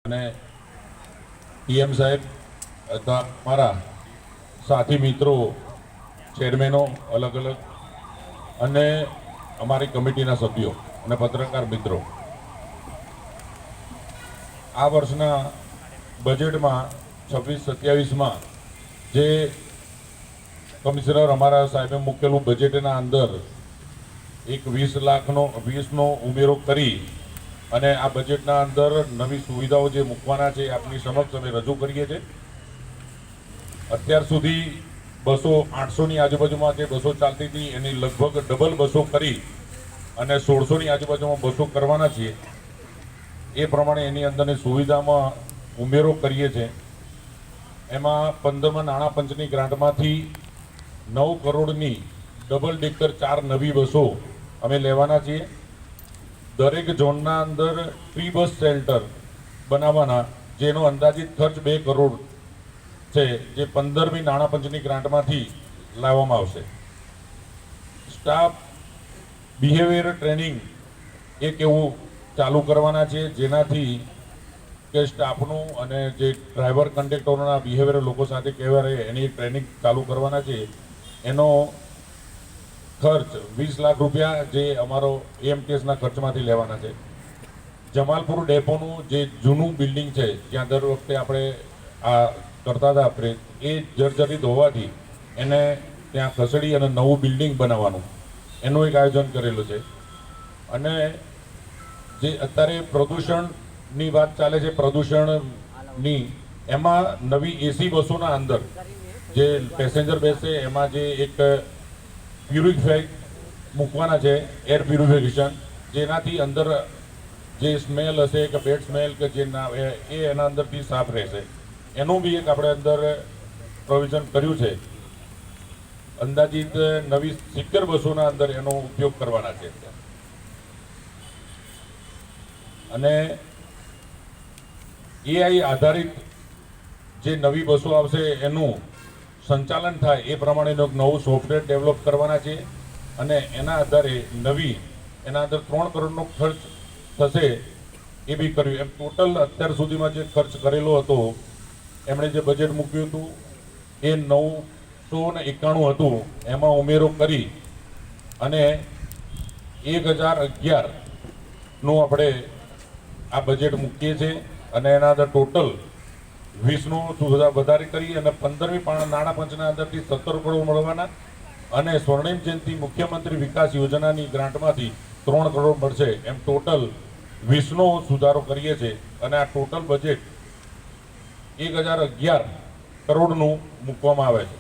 અને પીએમ સાહેબ અથવા મારા સાથી મિત્રો ચેરમેનો અલગ અલગ અને અમારી કમિટીના સભ્યો અને પત્રકાર મિત્રો આ વર્ષના બજેટમાં 26-27માં જે કમિશનર અમારા સાહેબે મૂકેલું બજેટના અંદર એક 20 લાખનો ઉમેરો કરી અને આ બજેટના અંદર નવી સુવિધાઓ જે મૂકવાના છે આપની સમક્ષ અમે રજૂ કરીએ છીએ। અત્યાર સુધી બસો 800ની આજુબાજુમાં જે બસો ચાલતી હતી એની લગભગ ડબલ બસો કરી અને 1600ની આજુબાજુમાં બસો કરવાના છીએ। એ પ્રમાણે એની અંદરની સુવિધામાં ઉમેરો કરીએ છીએ। એમાં 15માં નાણાં પંચની ગ્રાન્ટમાંથી 9 કરોડની ડબલ ડેકર 4 નવી બસો અમે લેવાના છીએ। દરેક ઝોનના અંદર પ્રી બસ શેલ્ટર બનાવવાના જેનો અંદાજિત ખર્ચ 2 કરોડ છે, જે 15મી નાણાં પંચની ગ્રાન્ટમાંથી લાવવામાં આવશે। સ્ટાફ બિહેવિયર ટ્રેનિંગ એક એવું ચાલુ કરવાના છે જેનાથી કે સ્ટાફનું અને જે ડ્રાઈવર કંડક્ટરોના બિહેવિયર લોકો સાથે કેવા રહે એની ટ્રેનિંગ ચાલુ કરવાના છે। એનો ખર્ચ 20 લાખ રૂપિયા જે અમારો એએમટીએસના ખર્ચમાંથી લેવાના છે। જમાલપુર ડેપોનું જે જૂનું બિલ્ડિંગ છે જ્યાં દર વખતે આપણે આ કરતા હતા આપણે એ જર્જરિત હોવાથી એને ત્યાં ખસેડી અને નવું બિલ્ડિંગ બનાવવાનું એનું એક આયોજન કરેલું છે। અને જે અત્યારે પ્રદૂષણની વાત ચાલે છે પ્રદૂષણની એમાં નવી એસી બસોના અંદર જે પેસેન્જર બેસે એમાં જે એક પ્યુરિફાઈ મૂકવાના છે એર પ્યુરિફિકેશન, જેનાથી અંદર જે સ્મેલ હશે કે બેડ સ્મેલ કે જે ના એ એના અંદરથી સાફ રહેશે। એનું બી એક આપણે અંદર પ્રોવિઝન કર્યું છે। અંદાજિત નવી 70 બસોના અંદર એનો ઉપયોગ કરવાના છે। અને એઆઈ આધારિત જે નવી બસો આવશે એનું સંચાલન થાય એ પ્રમાણેનું એક નવું સોફ્ટવેર ડેવલપ કરવાના છે। અને એના આધારે એના અંદર 3 કરોડનો ખર્ચ થશે એ બી કર્યું। એમ ટોટલ અત્યાર સુધીમાં જે ખર્ચ કરેલો હતો એમણે જે બજેટ મૂક્યું હતું એ 991 હતું, એમાં ઉમેરો કરી અને 1011નું આપણે આ બજેટ મૂકીએ છીએ। અને એના અંદર ટોટલ 20નો વધારે કરી અને 15મી નાણાં પંચના અંદરથી 17 કરોડ મળવાના અને સ્વર્ણિમ જયંતિ મુખ્યમંત્રી વિકાસ યોજનાની ગ્રાન્ટમાંથી 3 કરોડ મળશે। એમ ટોટલ 20નો સુધારો કરીએ છીએ અને આ ટોટલ બજેટ 1011 કરોડનું મૂકવામાં આવે છે।